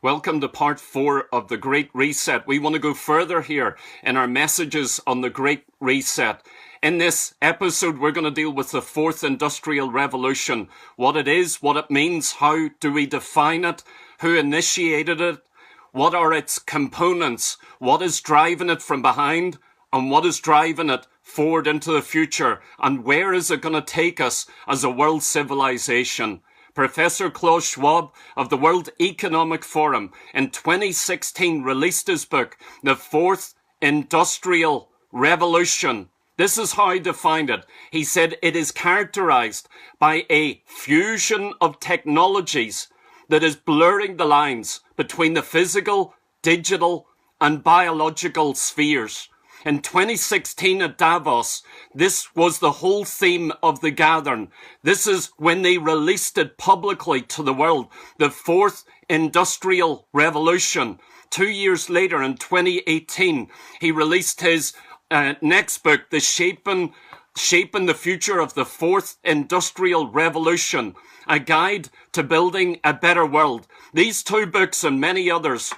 Welcome to part 4 of the Great Reset. We want to go further here in our messages on the Great Reset. In this episode, we're going to deal with the fourth industrial revolution, what it is, what it means, how do we define it, who initiated it, what are its components, what is driving it from behind, and what is driving it forward into the future, and where is it going to take us as a world civilization. Professor Klaus Schwab of the World Economic Forum in 2016 released his book, The Fourth Industrial Revolution. This is how he defined it. He said it is characterized by a fusion of technologies that is blurring the lines between the physical, digital, and biological spheres. In 2016 at Davos, this was the whole theme of the gathering. This is when they released it publicly to the world, the fourth industrial revolution. 2 years later, in 2018, he released his next book, The Shaping the Future of the Fourth Industrial Revolution, a guide to building a better world. These two books and many others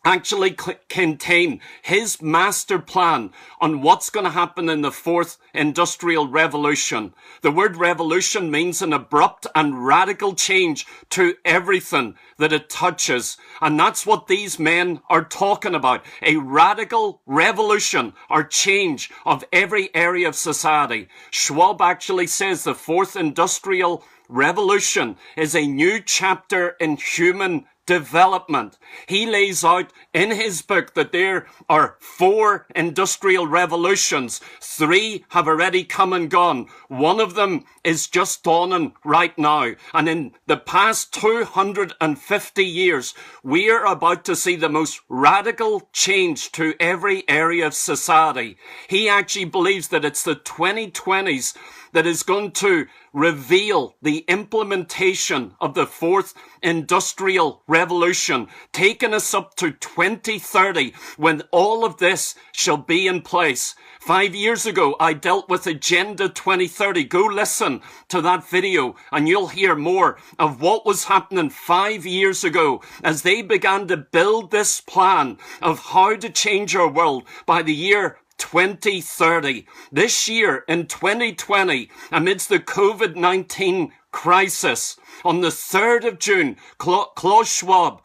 actually contain his master plan on what's going to happen in the fourth industrial revolution. The word revolution means an abrupt and radical change to everything that it touches. And that's what these men are talking about. A radical revolution or change of every area of society. Schwab actually says the fourth industrial revolution is a new chapter in human development. He lays out in his book that there are 4 industrial revolutions. 3 have already come and gone. One of them is just dawning right now. And in the past 250 years, we are about to see the most radical change to every area of society. He actually believes that it's the 2020s that is going to reveal the implementation of the fourth industrial revolution, taking us up to 2030 when all of this shall be in place. 5 years ago, I dealt with Agenda 2030. Go listen to that video and you'll hear more of what was happening 5 years ago as they began to build this plan of how to change our world by the year 2030. This year in 2020, amidst the COVID-19 crisis, on the 3rd of June, Klaus Schwab,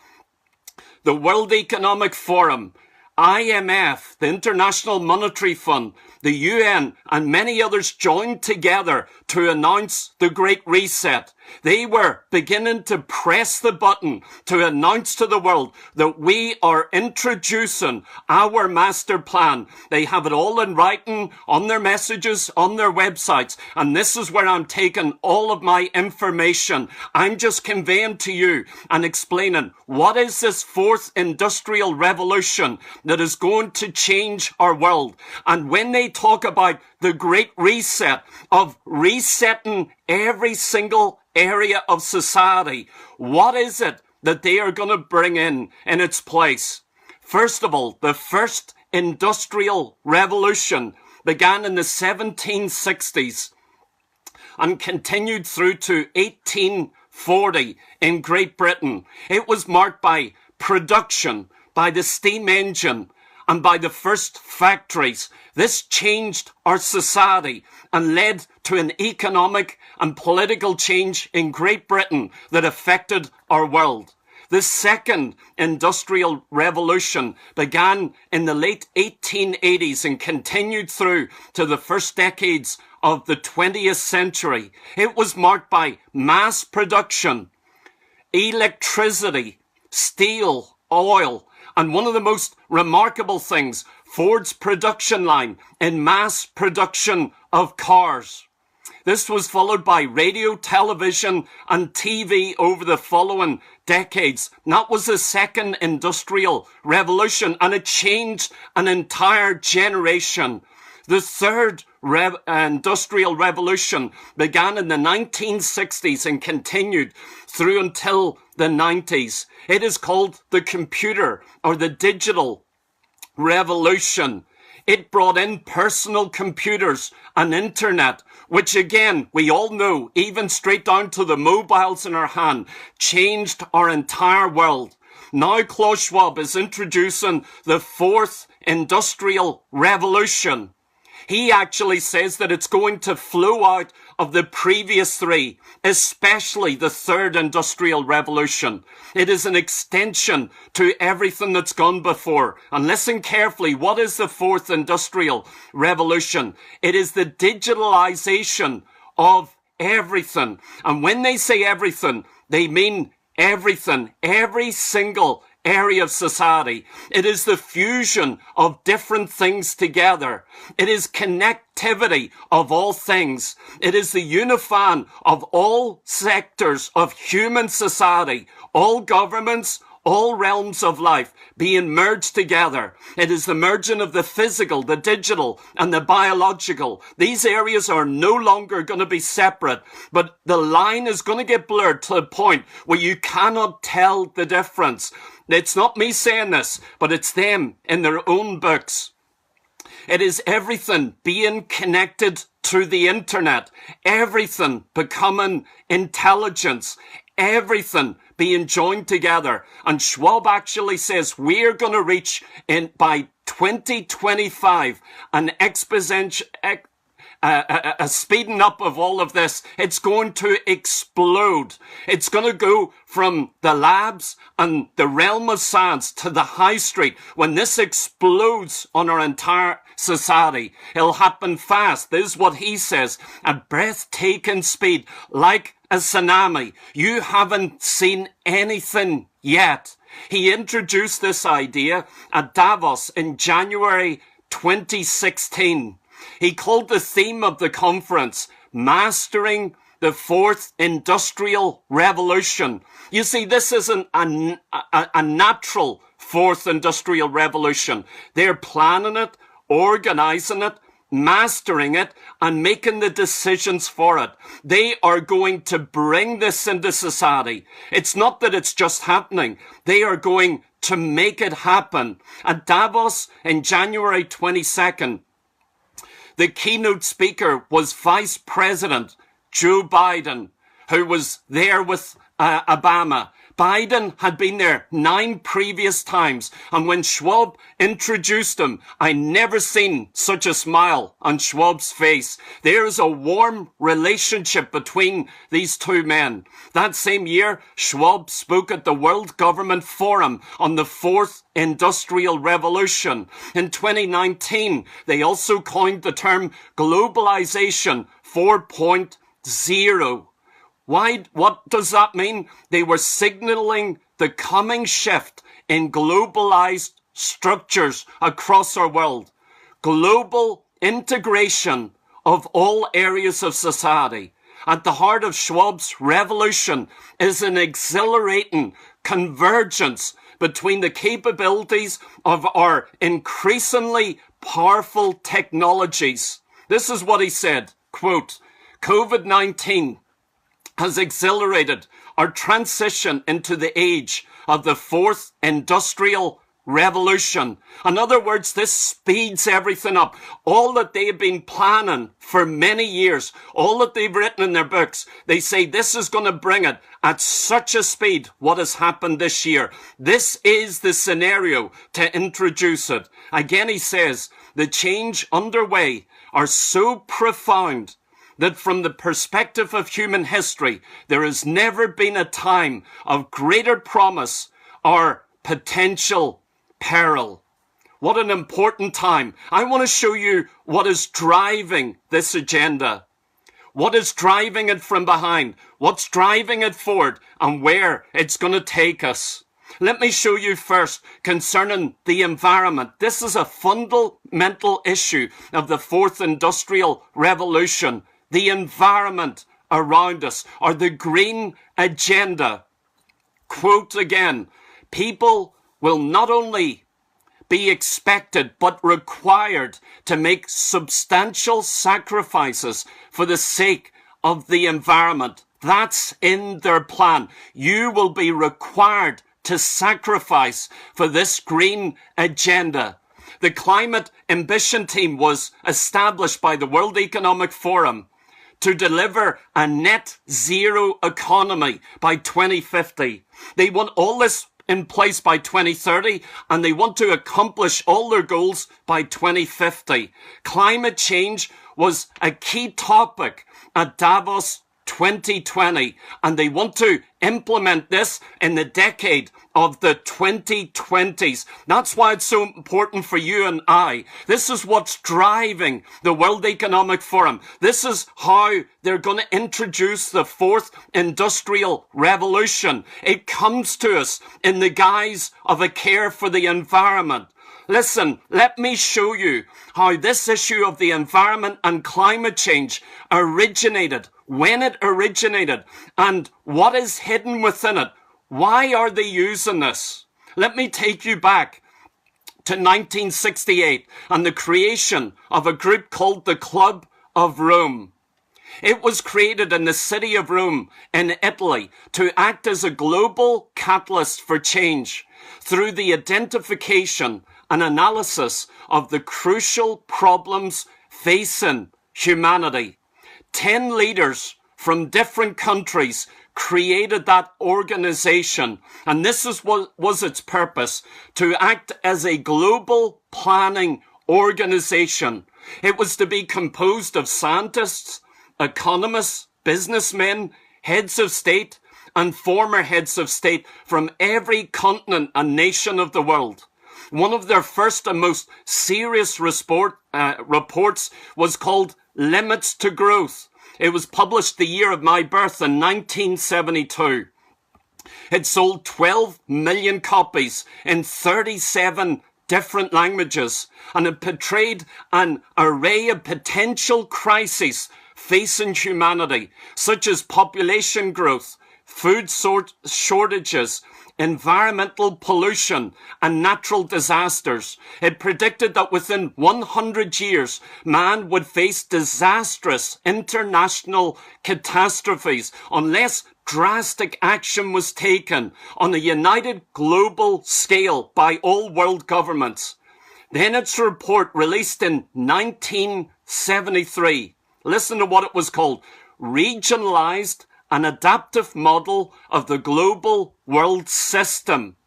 the World Economic Forum, IMF, the International Monetary Fund, the UN, and many others joined together to announce the Great Reset. They were beginning to press the button to announce to the world that we are introducing our master plan. They have it all in writing on their messages, on their websites. And this is where I'm taking all of my information. I'm just conveying to you and explaining what is this fourth industrial revolution that is going to change our world. And when they talk about the Great Reset of resetting every single area of society, what is it that they are going to bring in its place? First of all, the first industrial revolution began in the 1760s and continued through to 1840 in Great Britain. It was marked by production, by the steam engine, and by the first factories. This changed our society and led to an economic and political change in Great Britain that affected our world. The second industrial revolution began in the late 1880s and continued through to the first decades of the 20th century. It was marked by mass production, electricity, steel, oil, and one of the most remarkable things, Ford's production line in mass production of cars. This was followed by radio, television, and TV over the following decades. That was the second industrial revolution, and it changed an entire generation. The third industrial revolution began in the 1960s and continued through until the 90s. It is called the computer or the digital revolution. It brought in personal computers and internet, which again, we all know, even straight down to the mobiles in our hand, changed our entire world. Now Klaus Schwab is introducing the fourth industrial revolution. He actually says that it's going to flow out of the previous three, especially the third industrial revolution. It is an extension to everything that's gone before. And listen carefully, what is the fourth industrial revolution? It is the digitalization of everything. And when they say everything, they mean everything, every single area of society. It is the fusion of different things together. It is connectivity of all things. It is the unifying of all sectors of human society, all governments, all realms of life being merged together. It is the merging of the physical, the digital, and the biological. These areas are no longer going to be separate, but the line is going to get blurred to the point where you cannot tell the difference. It's not me saying this, but it's them in their own books. It is everything being connected through the internet, everything becoming intelligence, everything being joined together. And Schwab actually says we're going to reach by 2025 an exponential, a speeding up of all of this. It's going to explode. It's going to go from the labs and the realm of science to the high street. When this explodes on our entire society, it'll happen fast. This is what he says, at breathtaking speed, like a tsunami. You haven't seen anything yet. He introduced this idea at Davos in January 2016. He called the theme of the conference, Mastering the Fourth Industrial Revolution. You see, this isn't a natural fourth industrial revolution. They're planning it, organizing it, mastering it, and making the decisions for it. They are going to bring this into society. It's not that it's just happening. They are going to make it happen. At Davos in January 22nd, the keynote speaker was Vice President Joe Biden, who was there with Obama. Biden had been there 9 previous times, and when Schwab introduced him, I never seen such a smile on Schwab's face. There is a warm relationship between these two men. That same year, Schwab spoke at the World Government Forum on the Fourth Industrial Revolution. In 2019, they also coined the term Globalization 4.0. Why? What does that mean? They were signaling the coming shift in globalized structures across our world. Global integration of all areas of society. At the heart of Schwab's revolution is an exhilarating convergence between the capabilities of our increasingly powerful technologies. This is what he said, quote, COVID-19 has accelerated our transition into the age of the fourth industrial revolution. In other words, this speeds everything up. All that they've been planning for many years, all that they've written in their books, they say this is going to bring it at such a speed what has happened this year. This is the scenario to introduce it. Again, he says, the change underway are so profound that from the perspective of human history, there has never been a time of greater promise or potential peril. What an important time. I want to show you what is driving this agenda. What is driving it from behind? What's driving it forward? And where it's going to take us. Let me show you first concerning the environment. This is a fundamental issue of the fourth industrial revolution. The environment around us, or the green agenda. Quote again, people will not only be expected but required to make substantial sacrifices for the sake of the environment. That's in their plan. You will be required to sacrifice for this green agenda. The Climate Ambition Team was established by the World Economic Forum to deliver a net zero economy by 2050. They want all this in place by 2030, and they want to accomplish all their goals by 2050. Climate change was a key topic at Davos 2020, and they want to implement this in the decade of the 2020s. That's why it's so important for you and I. This is what's driving the World Economic Forum. This is how they're going to introduce the fourth industrial revolution. It comes to us in the guise of a care for the environment. Listen, let me show you how this issue of the environment and climate change originated, when it originated, and what is hidden within it. Why are they using this? Let me take you back to 1968 and the creation of a group called the Club of Rome. It was created in the city of Rome in Italy to act as a global catalyst for change through the identification and analysis of the crucial problems facing humanity. 10 leaders from different countries created that organization, and this is what was its purpose: to act as a global planning organization. It was to be composed of scientists, economists, businessmen, heads of state, and former heads of state from every continent and nation of the world. One of their first and most serious reports was called Limits to Growth. It was published the year of my birth in 1972. It sold 12 million copies in 37 different languages, and it portrayed an array of potential crises facing humanity, such as population growth, food shortages, environmental pollution, and natural disasters. It predicted that within 100 years, man would face disastrous international catastrophes unless drastic action was taken on a united global scale by all world governments. Then its report, released in 1973, listen to what it was called: Regionalized, an adaptive model of the global world system.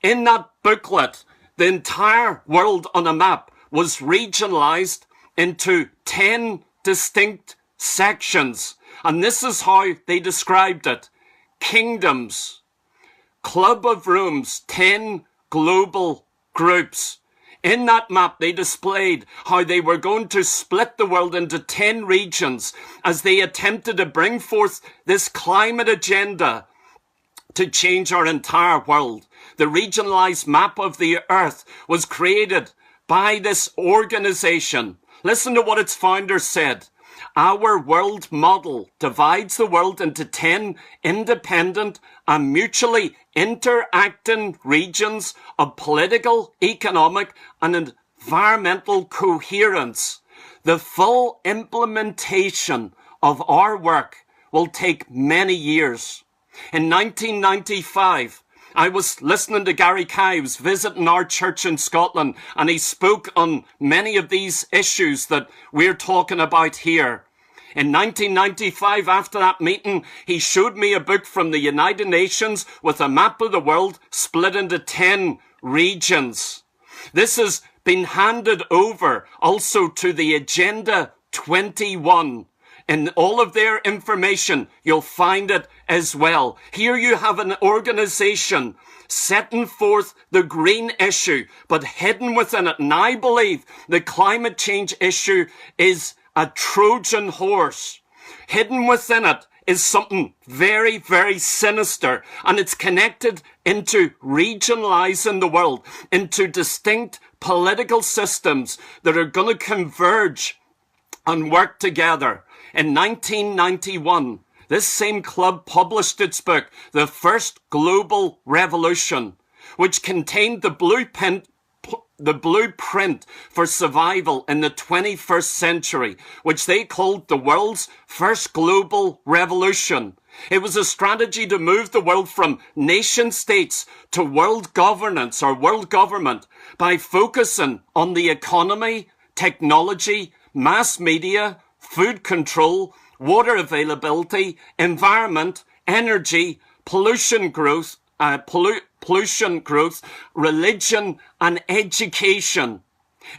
In that booklet, the entire world on a map was regionalized into 10 distinct sections. And this is how they described it: kingdoms, Club of Rome's 10 global groups. In that map, they displayed how they were going to split the world into 10 regions as they attempted to bring forth this climate agenda to change our entire world. The regionalized map of the earth was created by this organization. Listen to what its founder said: Our world model divides the world into 10 independent and mutually interacting regions of political, economic, and environmental coherence. The full implementation of our work will take many years. In 1995, I was listening to Gary Kives visiting our church in Scotland, and he spoke on many of these issues that we're talking about here. In 1995, after that meeting, he showed me a book from the United Nations with a map of the world split into 10 regions. This has been handed over also to the Agenda 21. In all of their information, you'll find it as well. Here you have an organization setting forth the green issue, but hidden within it, and I believe the climate change issue is a Trojan horse. Hidden within it is something very, very sinister, and it's connected into regionalizing the world into distinct political systems that are going to converge and work together. In 1991, this same club published its book, The First Global Revolution, which contained the blueprint for survival in the 21st century, which they called the world's first global revolution. It was a strategy to move the world from nation states to world governance or world government by focusing on the economy, technology, mass media, food control, water availability, environment, energy, pollution pollution growth, religion and education.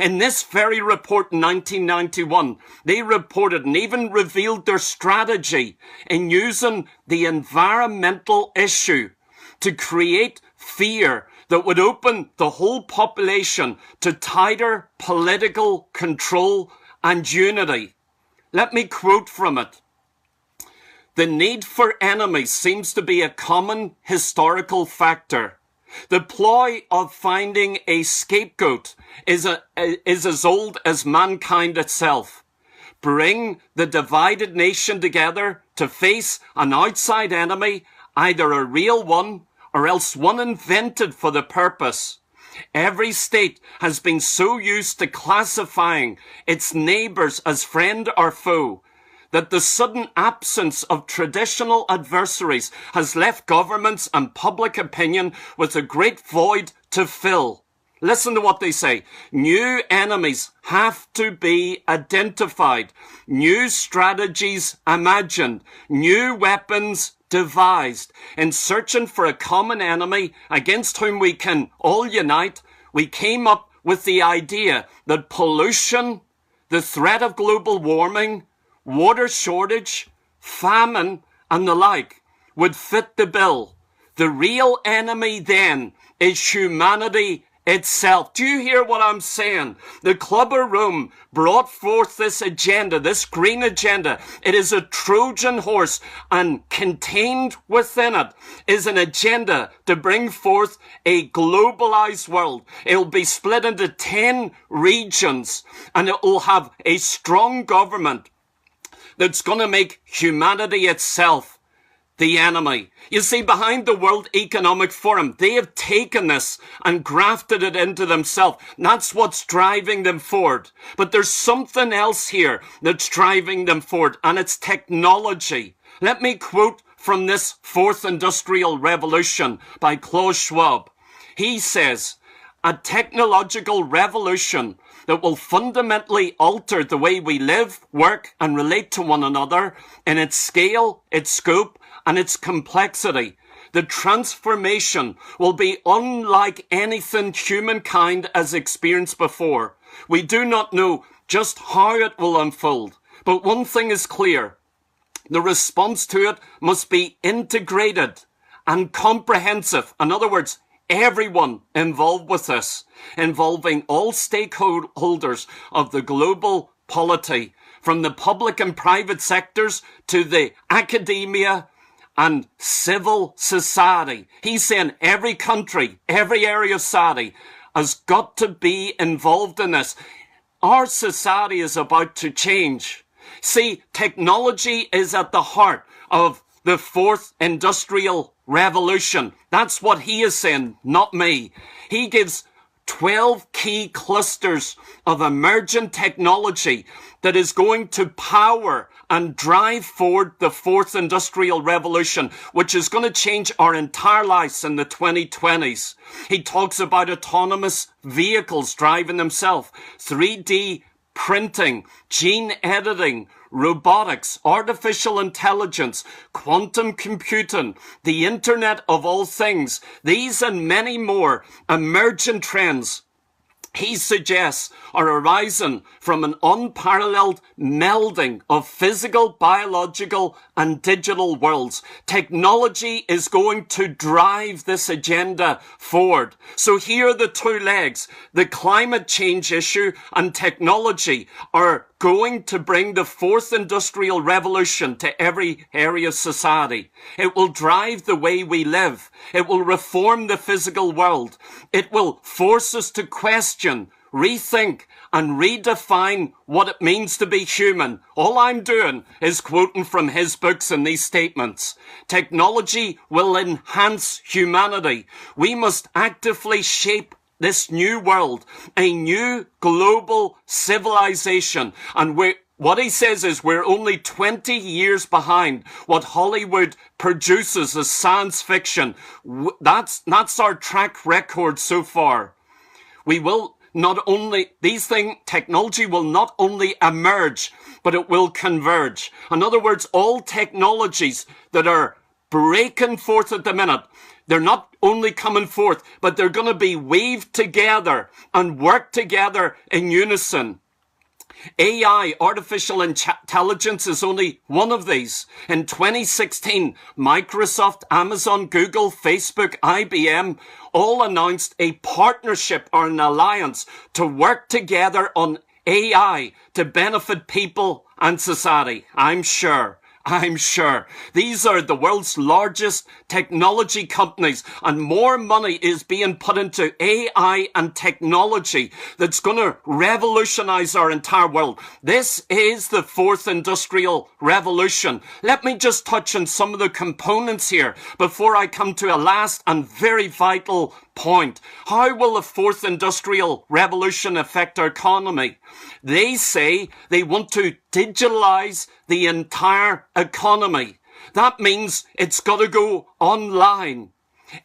In this very report in 1991, they reported and even revealed their strategy in using the environmental issue to create fear that would open the whole population to tighter political control and unity. Let me quote from it. The need for enemies seems to be a common historical factor. The ploy of finding a scapegoat is as old as mankind itself. Bring the divided nation together to face an outside enemy, either a real one or else one invented for the purpose. Every state has been so used to classifying its neighbors as friend or foe that the sudden absence of traditional adversaries has left governments and public opinion with a great void to fill. Listen to what they say. New enemies have to be identified, new strategies imagined, new weapons devised. In searching for a common enemy against whom we can all unite, we came up with the idea that pollution, the threat of global warming, water shortage, famine, and the like would fit the bill. The real enemy then is humanity itself. Do you hear what I'm saying? The Club of Rome brought forth this agenda, this green agenda. It is a Trojan horse, and contained within it is an agenda to bring forth a globalized world. It will be split into 10 regions, and it will have a strong government that's going to make humanity itself the enemy. You see, behind the World Economic Forum, they have taken this and grafted it into themselves. That's what's driving them forward. But there's something else here that's driving them forward, and it's technology. Let me quote from this Fourth Industrial Revolution by Klaus Schwab. He says, a technological revolution that will fundamentally alter the way we live, work, and relate to one another in its scale, its scope, and its complexity. The transformation will be unlike anything humankind has experienced before. We do not know just how it will unfold, but one thing is clear. The response to it must be integrated and comprehensive. In other words, everyone involved with this, involving all stakeholders of the global polity, from the public and private sectors to the academia and civil society. He's saying every country, every area of society has got to be involved in this. Our society is about to change. See, technology is at the heart of the Fourth Industrial Revolution. That's what he is saying, not me. He gives 12 key clusters of emergent technology that is going to power and drive forward the Fourth Industrial Revolution, which is going to change our entire lives in the 2020s. He talks about autonomous vehicles driving themselves, 3D printing, gene editing, robotics, artificial intelligence, quantum computing, the Internet of all things. These and many more emergent trends, he suggests, are arising from an unparalleled melding of physical, biological, and digital worlds. Technology is going to drive this agenda forward. So here are the two legs. The climate change issue and technology are going to bring the Fourth Industrial Revolution to every area of society. It will drive the way we live. It will reform the physical world. It will force us to question, rethink, and redefine what it means to be human. All I'm doing is quoting from his books and these statements. Technology will enhance humanity. We must actively shape this new world, a new global civilization. And what he says is we're only 20 years behind what Hollywood produces as science fiction. That's our track record so far. Technology will not only emerge, but it will converge. In other words, all technologies that are breaking forth at the minute. They're not only coming forth, but they're going to be weaved together and work together in unison. AI, artificial intelligence, is only one of these. In 2016, Microsoft, Amazon, Google, Facebook, IBM all announced a partnership or an alliance to work together on AI to benefit people and society. I'm sure. These are the world's largest technology companies, and more money is being put into AI and technology that's going to revolutionize our entire world. This is the fourth industrial revolution. Let me just touch on some of the components here before I come to a last and very vital point. How will the fourth industrial revolution affect our economy? They say they want to digitalize the entire economy. That means it's got to go online.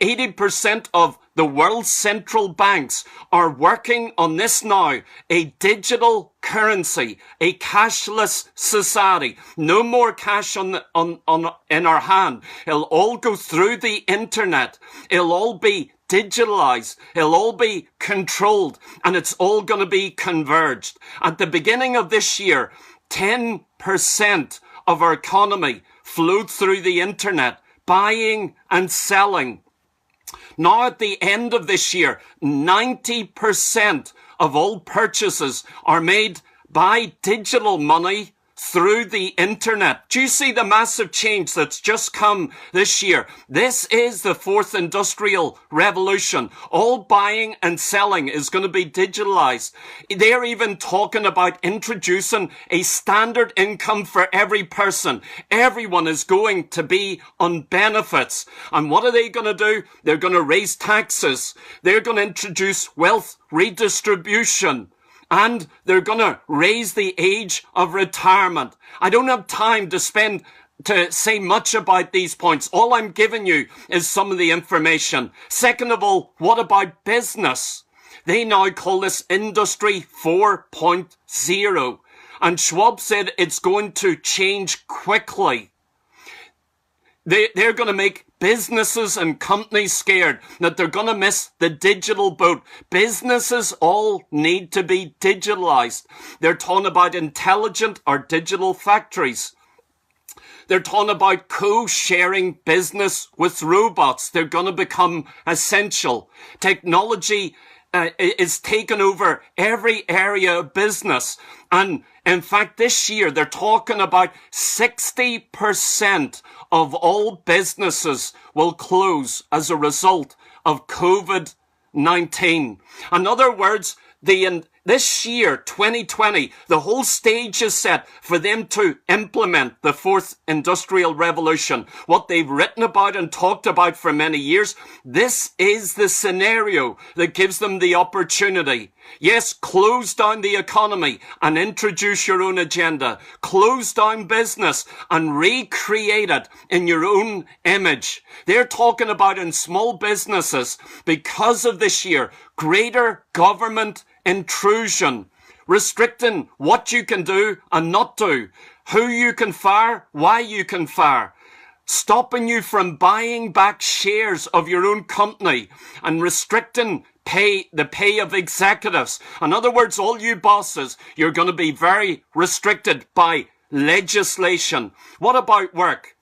80% of the world's central banks are working on this now, a digital currency, a cashless society. No more cash in our hand. It'll all go through the internet. It'll all be digitalized. It'll all be controlled, and it's all going to be converged. At the beginning of this year, 10% of our economy flowed through the internet, buying and selling. Now at the end of this year, 90% of all purchases are made by digital money through the internet. Do you see the massive change that's just come this year? This is the fourth industrial revolution. All buying and selling is going to be digitalized. They're even talking about introducing a standard income for every person. Everyone is going to be on benefits. And what are they going to do? They're going to raise taxes. They're going to introduce wealth redistribution. And they're going to raise the age of retirement. I don't have time to say much about these points. All I'm giving you is some of the information. Second of all, what about business? They now call this Industry 4.0. And Schwab said it's going to change quickly. They're going to make businesses and companies scared that they're going to miss the digital boat. Businesses all need to be digitalized. They're talking about intelligent or digital factories. They're talking about co-sharing business with robots. They're going to become essential. Technology is taking over every area of business. And in fact, this year, they're talking about 60% of all businesses will close as a result of COVID-19. In other words, this year, 2020, the whole stage is set for them to implement the fourth industrial revolution. What they've written about and talked about for many years, this is the scenario that gives them the opportunity. Yes, close down the economy and introduce your own agenda. Close down business and recreate it in your own image. They're talking about in small businesses, because of this year, greater government intrusion, restricting what you can do and not do, who you can fire, why you can fire, stopping you from buying back shares of your own company, and restricting the pay of executives. In other words, all you bosses, you're going to be very restricted by legislation. What about work?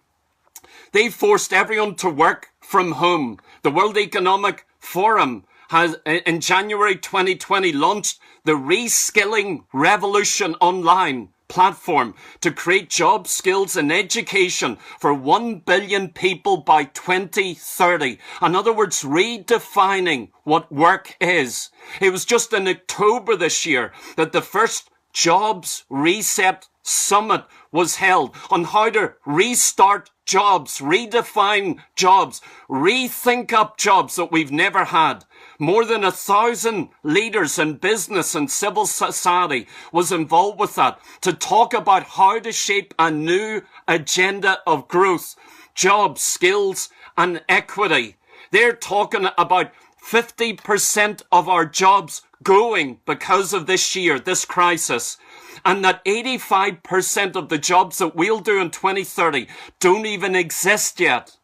They forced everyone to work from home. The World Economic Forum has, in January 2020, launched the Reskilling Revolution online platform to create job skills and education for 1 billion people by 2030. In other words, redefining what work is. It was just in October this year that the first Jobs Reset Summit was held on how to restart jobs, redefine jobs, rethink up jobs that we've never had. More than 1,000 leaders in business and civil society was involved with that to talk about how to shape a new agenda of growth, jobs, skills, and equity. They're talking about 50% of our jobs going because of this year, this crisis. And that 85% of the jobs that we'll do in 2030 don't even exist yet.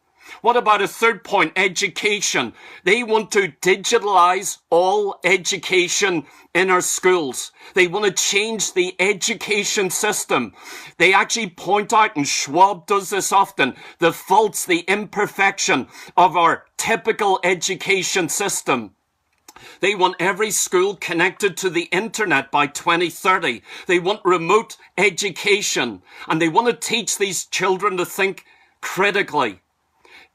What about a third point? Education. They want to digitalize all education in our schools. They want to change the education system. They actually point out, and Schwab does this often, the faults, the imperfection of our typical education system. They want every school connected to the internet by 2030. They want remote education, and they want to teach these children to think critically.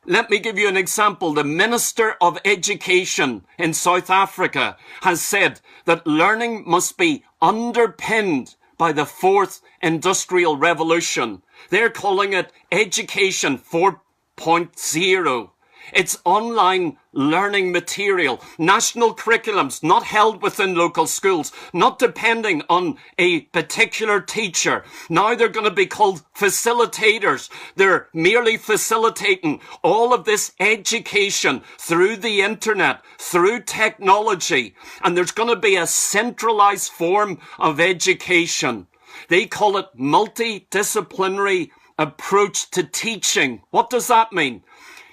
Let me give you an example. The Minister of Education in South Africa has said that learning must be underpinned by the fourth industrial revolution. They're calling it Education 4.0. It's online learning material, national curriculums not held within local schools, not depending on a particular teacher. Now they're going to be called facilitators. They're merely facilitating all of this education through the internet, through technology, and there's going to be a centralized form of education. They call it multidisciplinary approach to teaching. What does that mean?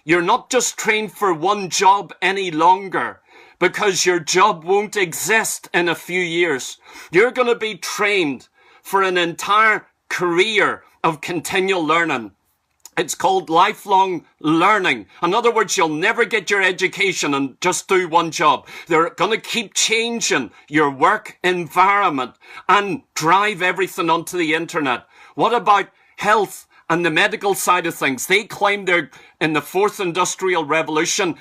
You're not just trained for one job any longer, because your job won't exist in a few years. You're going to be trained for an entire career of continual learning. It's called lifelong learning. In other words, you'll never get your education and just do one job. They're going to keep changing your work environment and drive everything onto the internet. What about health and the medical side of things? They claim they're in the fourth industrial revolution.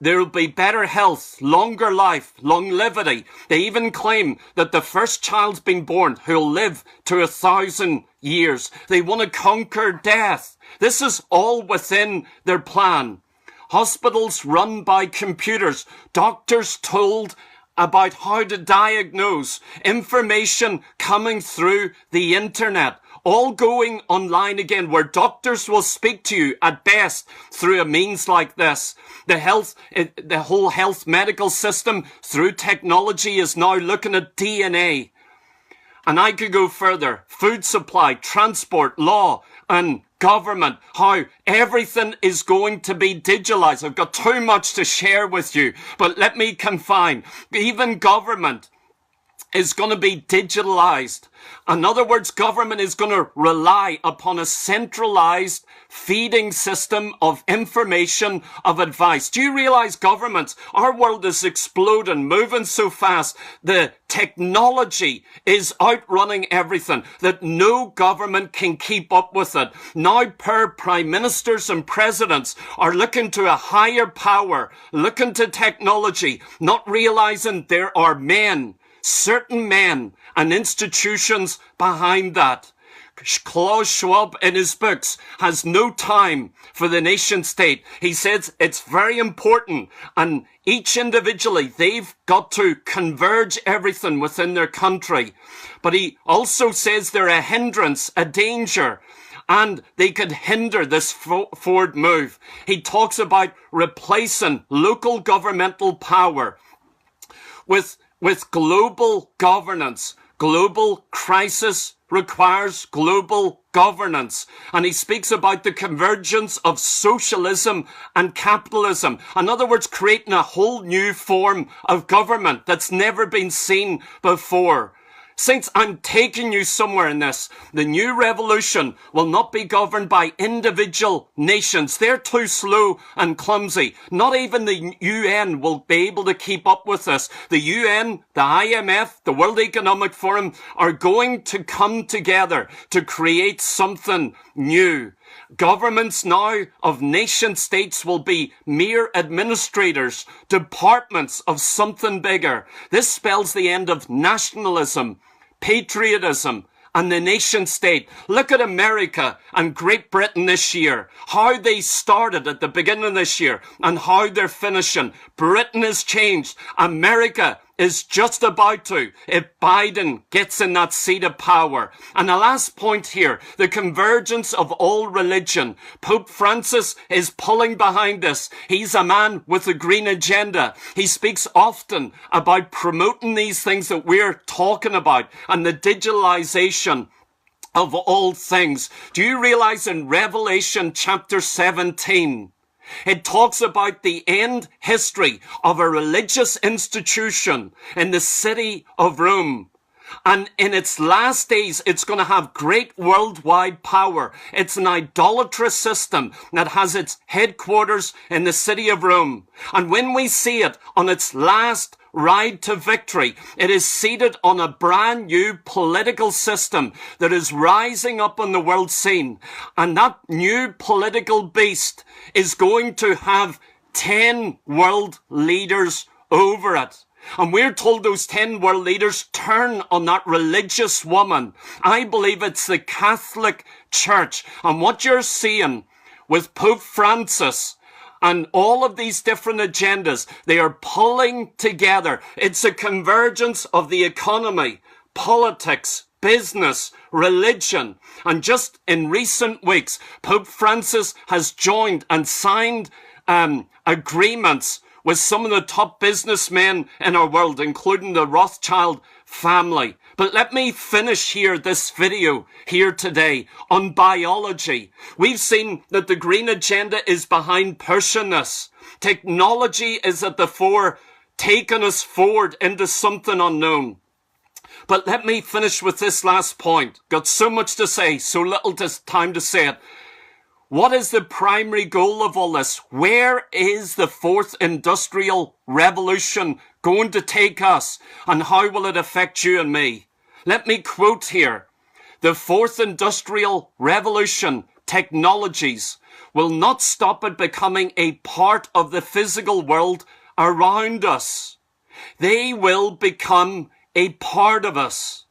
There will be better health, longer life, longevity. They even claim that the first child's been born who'll live to 1,000 years. They want to conquer death. This is all within their plan. Hospitals run by computers. Doctors told about how to diagnose. Information coming through the internet. All going online again, where doctors will speak to you at best through a means like this. The whole health medical system through technology is now looking at DNA. And I could go further. Food supply, transport, law, and government. How everything is going to be digitalized. I've got too much to share with you, but let me confine. Even government is going to be digitalized. In other words, government is going to rely upon a centralized feeding system of information, of advice. Do you realize governments, our world is exploding, moving so fast. The technology is outrunning everything, that no government can keep up with it. Now, prime ministers and presidents are looking to a higher power, looking to technology, not realizing there are certain men and institutions behind that. Klaus Schwab in his books has no time for the nation state. He says it's very important, and each individually, they've got to converge everything within their country. But he also says they're a hindrance, a danger, and they could hinder this forward move. He talks about replacing local governmental power with global governance. Global crisis requires global governance. And he speaks about the convergence of socialism and capitalism. In other words, creating a whole new form of government that's never been seen before. Saints, I'm taking you somewhere in this. The new revolution will not be governed by individual nations. They're too slow and clumsy. Not even the UN will be able to keep up with this. The UN, the IMF, the World Economic Forum are going to come together to create something new. Governments now of nation states will be mere administrators, departments of something bigger. This spells the end of nationalism, patriotism, and the nation state. Look at America and Great Britain this year. How they started at the beginning of this year and how they're finishing. Britain has changed. America is just about to, if Biden gets in that seat of power. And the last point here, the convergence of all religion. Pope Francis is pulling behind this. He's a man with a green agenda. He speaks often about promoting these things that we're talking about and the digitalization of all things. Do you realize in Revelation chapter 17, It talks about the end history of a religious institution in the city of Rome. And in its last days, it's going to have great worldwide power. It's an idolatrous system that has its headquarters in the city of Rome. And when we see it on its last ride to victory, it is seated on a brand new political system that is rising up on the world scene. And that new political beast is going to have 10 world leaders over it. And we're told those 10 world leaders turn on that religious woman. I believe it's the Catholic Church. And what you're seeing with Pope Francis and all of these different agendas, they are pulling together. It's a convergence of the economy, politics, business, religion. And just in recent weeks, Pope Francis has joined and signed agreements with some of the top businessmen in our world, including the Rothschild family. But let me finish here this video here today on biology. We've seen that the green agenda is behind pushing this. Technology is at the fore, taking us forward into something unknown. But let me finish with this last point. Got so much to say, so little time to say it. What is the primary goal of all this? Where is the fourth industrial revolution going to take us? And how will it affect you and me? Let me quote here. The fourth industrial revolution technologies will not stop it becoming a part of the physical world around us. They will become a part of us.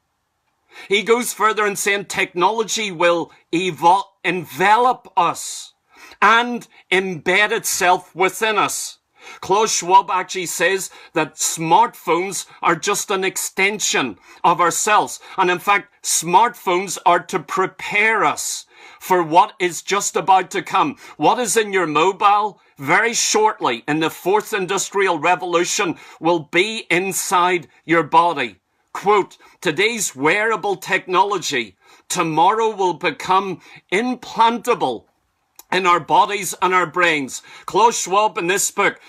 He goes further in saying technology will envelop us and embed itself within us. Klaus Schwab actually says that smartphones are just an extension of ourselves. And in fact, smartphones are to prepare us for what is just about to come. What is in your mobile very shortly in the fourth industrial revolution will be inside your body. Quote, today's wearable technology tomorrow will become implantable in our bodies and our brains. Klaus Schwab in this book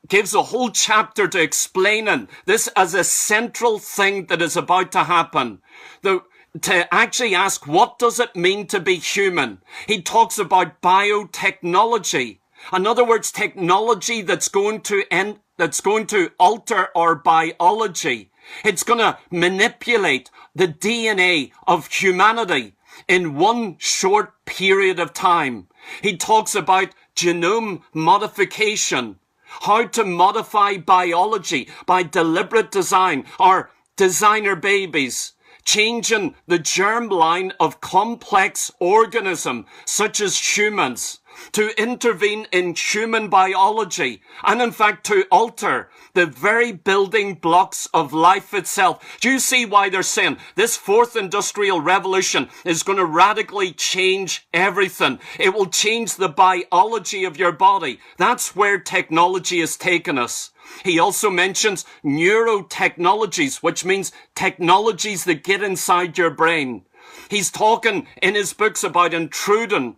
gives a whole chapter to explaining this as a central thing that is about to happen. To actually ask, what does it mean to be human? He talks about biotechnology. In other words, technology that's going to alter our biology. It's going to manipulate the DNA of humanity in one short period of time. He talks about genome modification, how to modify biology by deliberate design, or designer babies, changing the germline of complex organisms such as humans, to intervene in human biology, and in fact to alter the very building blocks of life itself. Do you see why they're saying this fourth industrial revolution is going to radically change everything? It will change the biology of your body. That's where technology has taken us. He also mentions neurotechnologies, which means technologies that get inside your brain. He's talking in his books about intruding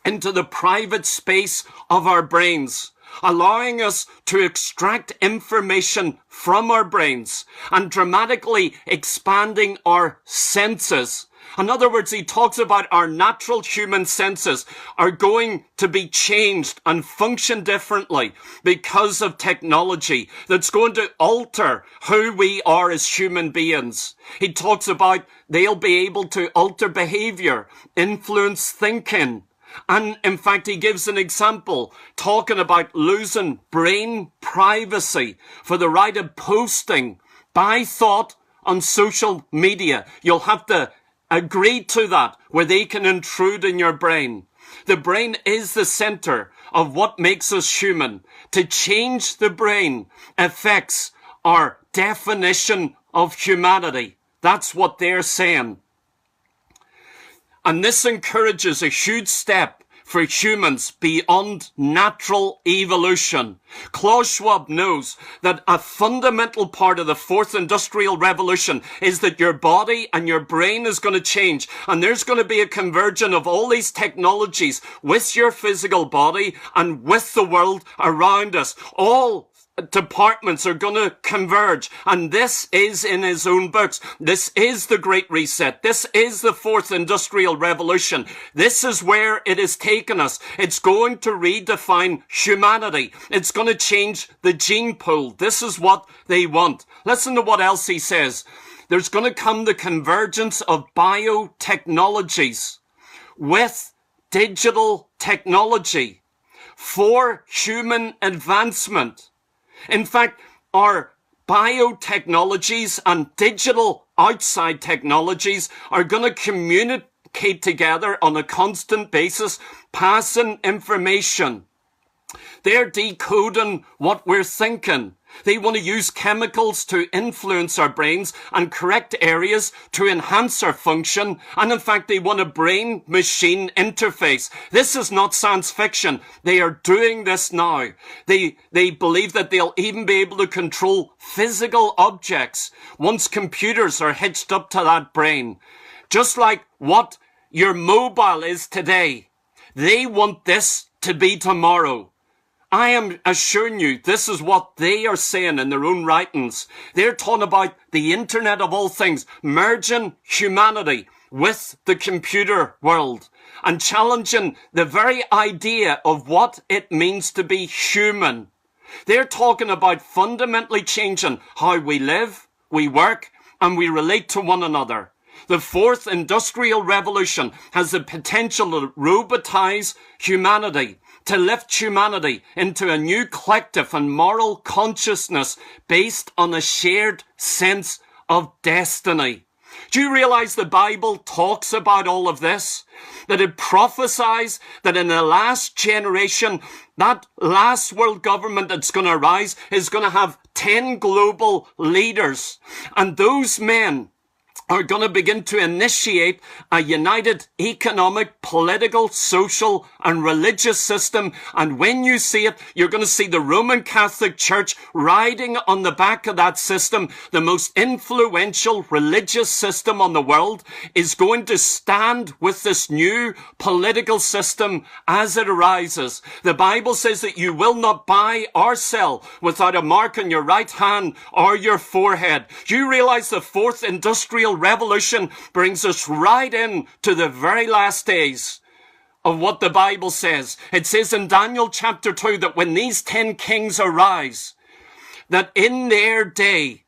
into the private space of our brains, allowing us to extract information from our brains and dramatically expanding our senses. In other words, he talks about our natural human senses are going to be changed and function differently because of technology that's going to alter who we are as human beings. He talks about they'll be able to alter behavior, influence thinking. And in fact, he gives an example talking about losing brain privacy for the right of posting by thought on social media. You'll have to agree to that, where they can intrude in your brain. The brain is the center of what makes us human. To change the brain affects our definition of humanity. That's what they're saying. And this encourages a huge step for humans beyond natural evolution. Klaus Schwab knows that a fundamental part of the fourth industrial revolution is that your body and your brain is going to change, and there's going to be a convergence of all these technologies with your physical body and with the world around us. All departments are going to converge, and this is in his own books. This is the Great Reset. This is the fourth industrial revolution. This is where it has taken us. It's going to redefine humanity. It's going to change the gene pool. This is what they want. Listen to what else he says. There's going to come the convergence of biotechnologies with digital technology for human advancement. In fact, our biotechnologies and digital outside technologies are going to communicate together on a constant basis, passing information. They're decoding what we're thinking. They want to use chemicals to influence our brains and correct areas to enhance our function. And in fact, they want a brain-machine interface. This is not science fiction. They are doing this now. They believe that they'll even be able to control physical objects once computers are hitched up to that brain. Just like what your mobile is today. They want this to be tomorrow. I am assuring you, this is what they are saying in their own writings. They're talking about the internet of all things, merging humanity with the computer world and challenging the very idea of what it means to be human. They're talking about fundamentally changing how we live, we work, and we relate to one another. The fourth industrial revolution has the potential to robotize humanity, to lift humanity into a new collective and moral consciousness based on a shared sense of destiny. Do you realize the Bible talks about all of this? That it prophesies that in the last generation, that last world government that's going to arise is going to have 10 global leaders. And those men are going to begin to initiate a united economic, political, social, and religious system. And when you see it, you're going to see the Roman Catholic Church riding on the back of that system. The most influential religious system on the world is going to stand with this new political system as it arises. The Bible says that you will not buy or sell without a mark on your right hand or your forehead. Do you realize the fourth industrial revolution brings us right in to the very last days of what the Bible says? It says in Daniel chapter 2 that when these 10 kings arise, that in their day,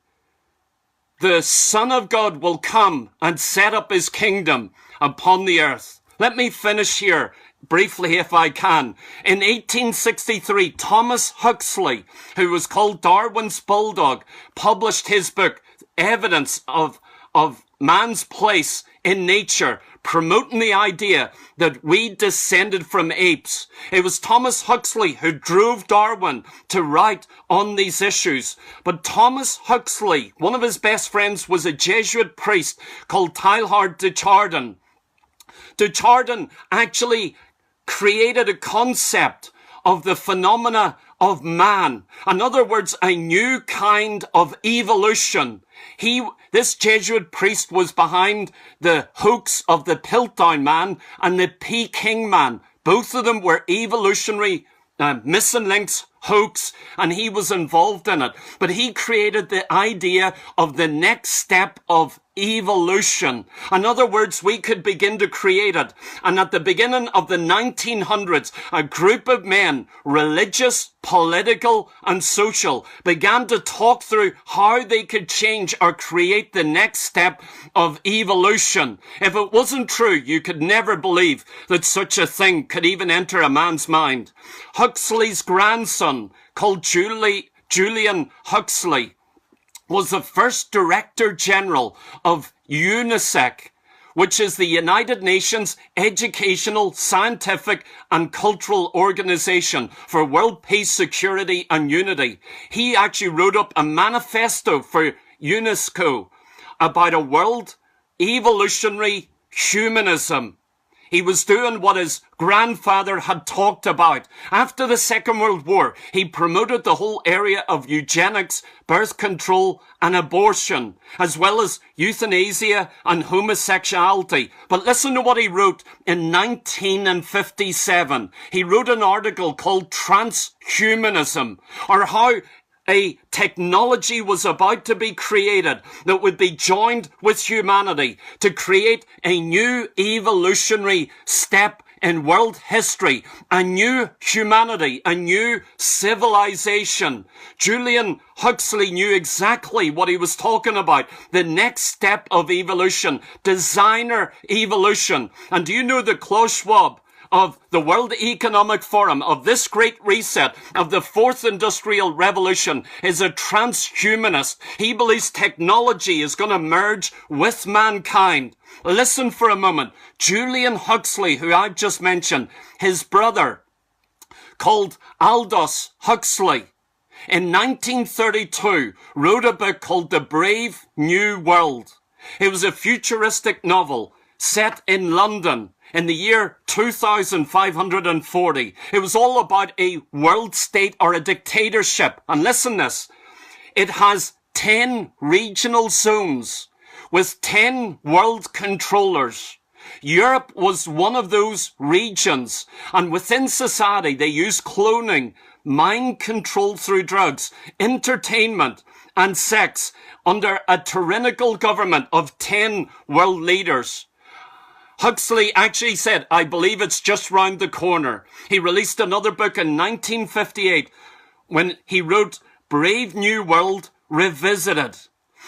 the Son of God will come and set up his kingdom upon the earth. Let me finish here briefly if I can. In 1863, Thomas Huxley, who was called Darwin's bulldog, published his book, Evidence of man's place in nature, promoting the idea that we descended from apes. It was Thomas Huxley who drove Darwin to write on these issues. But Thomas Huxley, one of his best friends, was a Jesuit priest called Teilhard de Chardin. De Chardin actually created a concept of the phenomena of man. In other words, a new kind of evolution. This Jesuit priest was behind the hoax of the Piltdown man and the Peking man. Both of them were evolutionary missing links hoax, and he was involved in it. But he created the idea of the next step of evolution. In other words, we could begin to create it. And at the beginning of the 1900s, a group of men, religious, political, and social, began to talk through how they could change or create the next step of evolution. If it wasn't true, you could never believe that such a thing could even enter a man's mind. Huxley's grandson, called Julian Huxley, was the first Director General of UNICEF, which is the United Nations Educational, Scientific and Cultural Organization for World Peace, Security and Unity. He actually wrote up a manifesto for UNESCO about a world evolutionary humanism. He was doing what his grandfather had talked about. After the Second World War, he promoted the whole area of eugenics, birth control, and abortion, as well as euthanasia and homosexuality. But listen to what he wrote in 1957. He wrote an article called Transhumanism, or how a technology was about to be created that would be joined with humanity to create a new evolutionary step in world history, a new humanity, a new civilization. Julian Huxley knew exactly what he was talking about. The next step of evolution, designer evolution. And do you know that Klaus Schwab of the World Economic Forum, of this great reset, of the fourth industrial revolution, is a transhumanist? He believes technology is going to merge with mankind. Listen for a moment. Julian Huxley, who I've just mentioned, his brother, called Aldous Huxley, in 1932, wrote a book called The Brave New World. It was a futuristic novel set in London in the year 2540. It was all about a world state or a dictatorship. And listen this, it has 10 regional zones with 10 world controllers. Europe was one of those regions. And within society, they use cloning, mind control through drugs, entertainment, and sex under a tyrannical government of 10 world leaders. Huxley actually said, I believe it's just round the corner. He released another book in 1958 when he wrote Brave New World Revisited.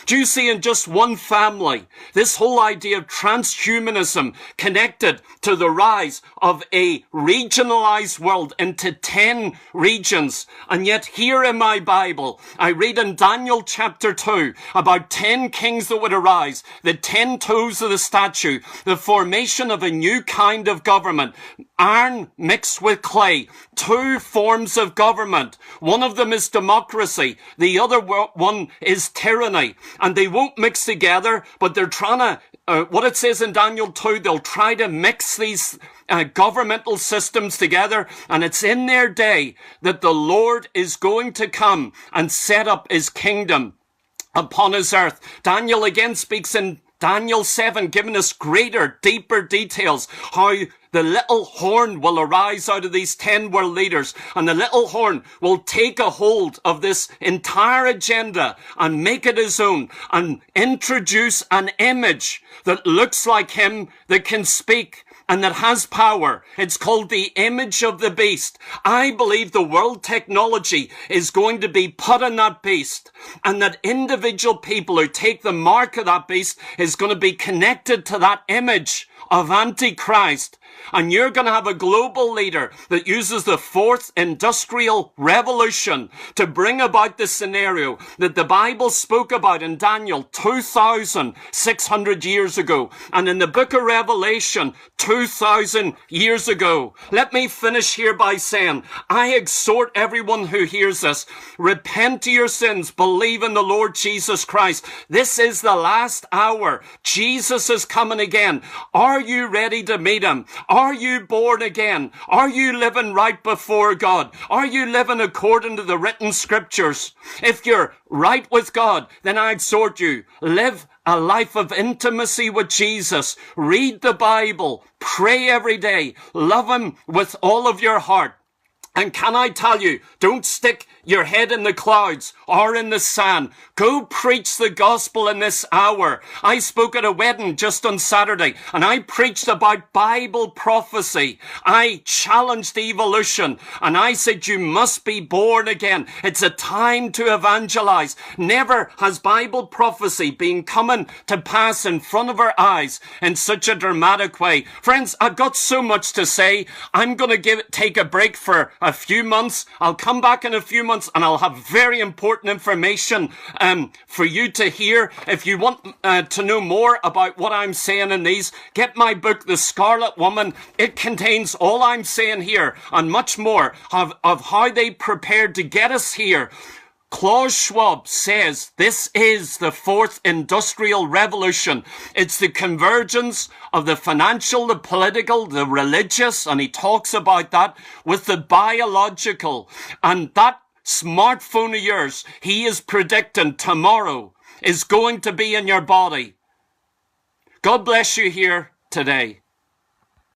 Do you see, in just one family, this whole idea of transhumanism connected to the rise of a regionalized world into 10 regions. And yet here in my Bible, I read in Daniel chapter 2 about 10 kings that would arise, the 10 toes of the statue, the formation of a new kind of government, iron mixed with clay, 2 forms of government. One of them is democracy. The other one is tyranny. And they won't mix together, but they're trying to, what it says in Daniel 2, they'll try to mix these governmental systems together. And it's in their day that the Lord is going to come and set up his kingdom upon his earth. Daniel again speaks in Daniel 7, giving us greater, deeper details, how the little horn will arise out of these 10 world leaders, and the little horn will take a hold of this entire agenda and make it his own and introduce an image that looks like him, that can speak and that has power. It's called the image of the beast. I believe the world technology is going to be put on that beast, and that individual people who take the mark of that beast is going to be connected to that image of Antichrist. And you're going to have a global leader that uses the fourth industrial revolution to bring about the scenario that the Bible spoke about in Daniel 2,600 years ago, and in the book of Revelation 2,000 years ago. Let me finish here by saying, I exhort everyone who hears this, repent of your sins, believe in the Lord Jesus Christ. This is the last hour. Jesus is coming again. Are you ready to meet him? Are you born again? Are you living right before God? Are you living according to the written scriptures? If you're right with God, then I exhort you, live a life of intimacy with Jesus. Read the Bible. Pray every day. Love him with all of your heart. And can I tell you, don't stick your head in the clouds or in the sand. Go preach the gospel in this hour. I spoke at a wedding just on Saturday, and I preached about Bible prophecy. I challenged evolution, and I said you must be born again. It's a time to evangelize. Never has Bible prophecy been coming to pass in front of our eyes in such a dramatic way. Friends, I've got so much to say. I'm going to take a break for a few months. I'll come back in a few months and I'll have very important information for you to hear. If you want to know more about what I'm saying in these, get my book, The Scarlet Woman. It contains all I'm saying here and much more of how they prepared to get us here. Klaus Schwab says this is the fourth industrial revolution. It's the convergence of the financial, the political, the religious, and he talks about that, with the biological. And that smartphone of yours, he is predicting tomorrow, is going to be in your body. God bless you here today.